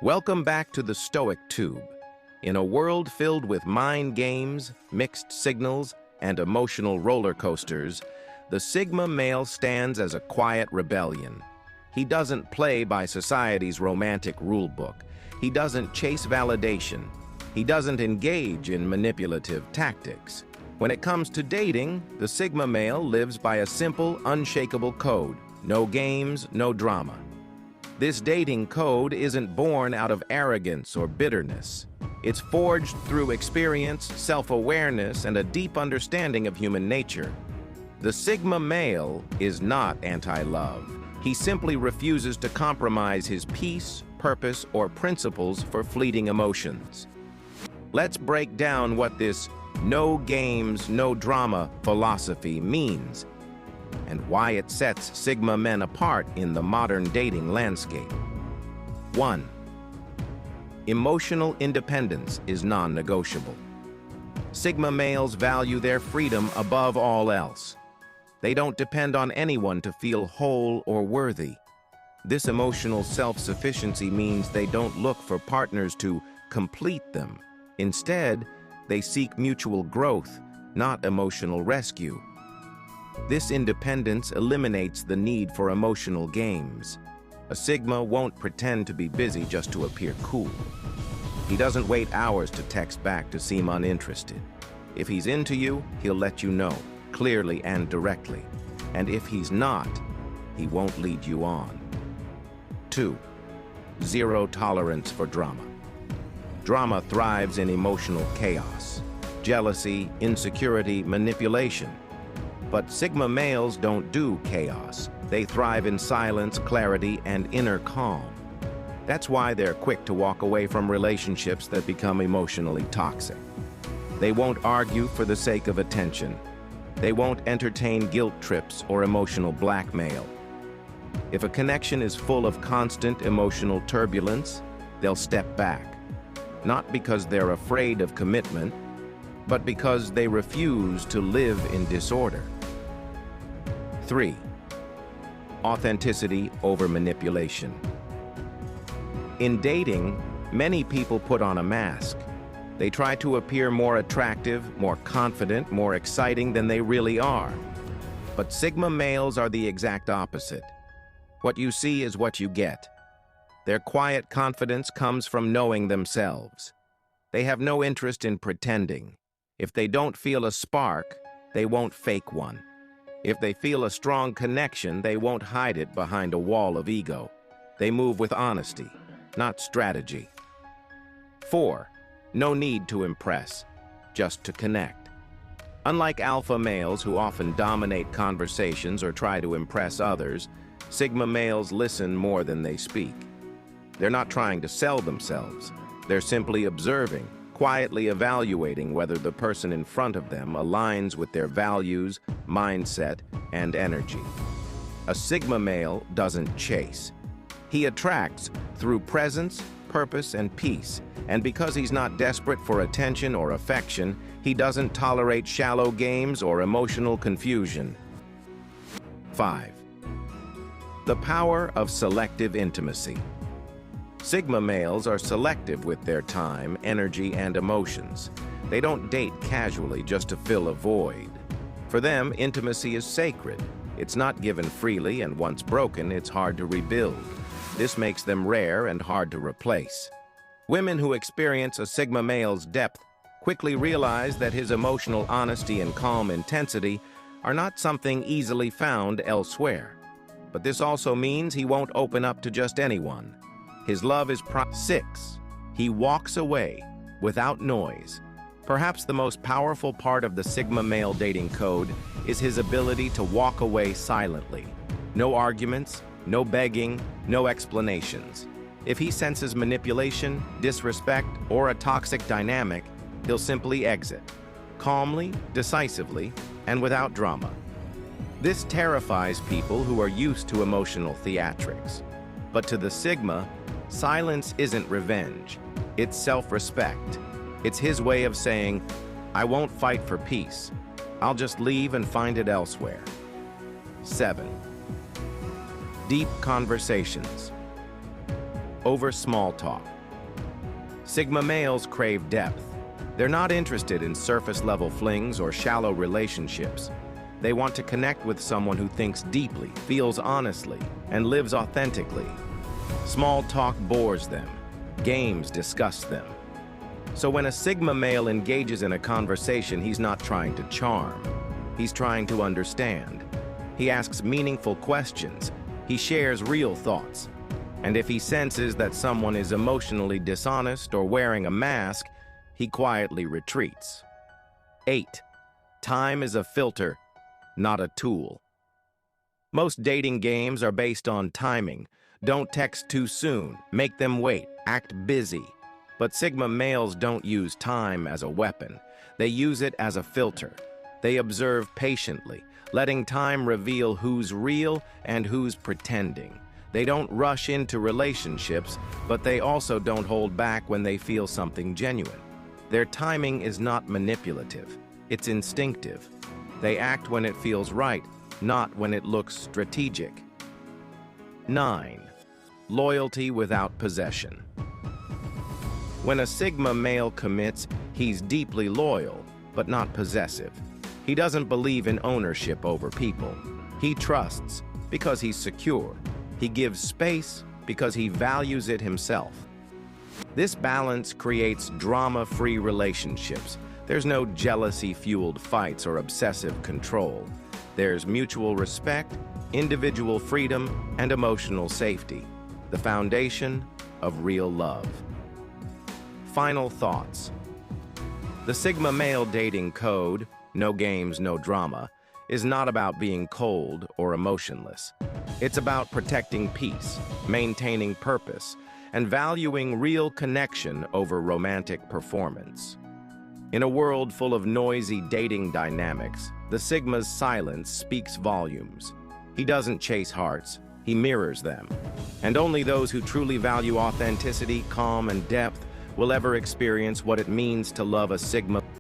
Welcome back to the Stoic Tube. In a world filled with mind games, mixed signals, and emotional roller coasters, the Sigma male stands as a quiet rebellion. He doesn't play by society's romantic rulebook. He doesn't chase validation. He doesn't engage in manipulative tactics. When it comes to dating, the Sigma male lives by a simple, unshakable code. No games, no drama. This dating code isn't born out of arrogance or bitterness. It's forged through experience, self-awareness, and a deep understanding of human nature. The Sigma male is not anti-love. He simply refuses to compromise his peace, purpose, or principles for fleeting emotions. Let's break down what this no games, no drama philosophy means, and why it sets Sigma men apart in the modern dating landscape. 1. Emotional independence is non-negotiable. Sigma males value their freedom above all else. They don't depend on anyone to feel whole or worthy. This emotional self-sufficiency means they don't look for partners to complete them. Instead, they seek mutual growth, not emotional rescue. This independence eliminates the need for emotional games. A Sigma won't pretend to be busy just to appear cool. He doesn't wait hours to text back to seem uninterested. If he's into you, he'll let you know, clearly and directly. And if he's not, he won't lead you on. 2. Zero tolerance for drama. Drama thrives in emotional chaos, jealousy, insecurity, manipulation. But Sigma males don't do chaos. They thrive in silence, clarity, and inner calm. That's why they're quick to walk away from relationships that become emotionally toxic. They won't argue for the sake of attention. They won't entertain guilt trips or emotional blackmail. If a connection is full of constant emotional turbulence, they'll step back. Not because they're afraid of commitment, but because they refuse to live in disorder. 3. Authenticity over manipulation. In dating, many people put on a mask. They try to appear more attractive, more confident, more exciting than they really are. But Sigma males are the exact opposite. What you see is what you get. Their quiet confidence comes from knowing themselves. They have no interest in pretending. If they don't feel a spark, they won't fake one. If they feel a strong connection, they won't hide it behind a wall of ego. They move with honesty, not strategy. 4. No need to impress, just to connect. Unlike alpha males who often dominate conversations or try to impress others, Sigma males listen more than they speak. They're not trying to sell themselves. They're simply observing, quietly evaluating whether the person in front of them aligns with their values, mindset, and energy. A Sigma male doesn't chase. He attracts through presence, purpose, and peace. And because he's not desperate for attention or affection, he doesn't tolerate shallow games or emotional confusion. 5. The power of selective intimacy. Sigma males are selective with their time, energy, and emotions. They don't date casually just to fill a void. For them, intimacy is sacred. It's not given freely, and once broken, it's hard to rebuild. This makes them rare and hard to replace. Women who experience a Sigma male's depth quickly realize that his emotional honesty and calm intensity are not something easily found elsewhere. But this also means he won't open up to just anyone. His love is 6. He walks away without noise. Perhaps the most powerful part of the Sigma male dating code is his ability to walk away silently. No arguments, no begging, no explanations. If he senses manipulation, disrespect, or a toxic dynamic, he'll simply exit, calmly, decisively, and without drama. This terrifies people who are used to emotional theatrics. But to the Sigma, silence isn't revenge, it's self-respect. It's his way of saying, I won't fight for peace. I'll just leave and find it elsewhere. 7. Deep conversations. over small talk. Sigma males crave depth. They're not interested in surface-level flings or shallow relationships. They want to connect with someone who thinks deeply, feels honestly, and lives authentically. Small talk bores them. Games disgust them. So when a Sigma male engages in a conversation, he's not trying to charm. He's trying to understand. He asks meaningful questions. He shares real thoughts. And if he senses that someone is emotionally dishonest or wearing a mask, he quietly retreats. 8. Time is a filter, not a tool. Most dating games are based on timing. Don't text too soon, make them wait, act busy. But Sigma males don't use time as a weapon. They use it as a filter. They observe patiently, letting time reveal who's real and who's pretending. They don't rush into relationships, but they also don't hold back when they feel something genuine. Their timing is not manipulative. It's instinctive. They act when it feels right, not when it looks strategic. 9. Loyalty without possession. When a Sigma male commits, he's deeply loyal, but not possessive. He doesn't believe in ownership over people. He trusts because he's secure. He gives space because he values it himself. This balance creates drama-free relationships. There's no jealousy-fueled fights or obsessive control. There's mutual respect, individual freedom, and emotional safety, the foundation of real love. Final thoughts. The Sigma male dating code, no games, no drama, is not about being cold or emotionless. It's about protecting peace, maintaining purpose, and valuing real connection over romantic performance. In a world full of noisy dating dynamics, the Sigma's silence speaks volumes. He doesn't chase hearts, he mirrors them. And only those who truly value authenticity, calm, and depth will ever experience what it means to love a Sigma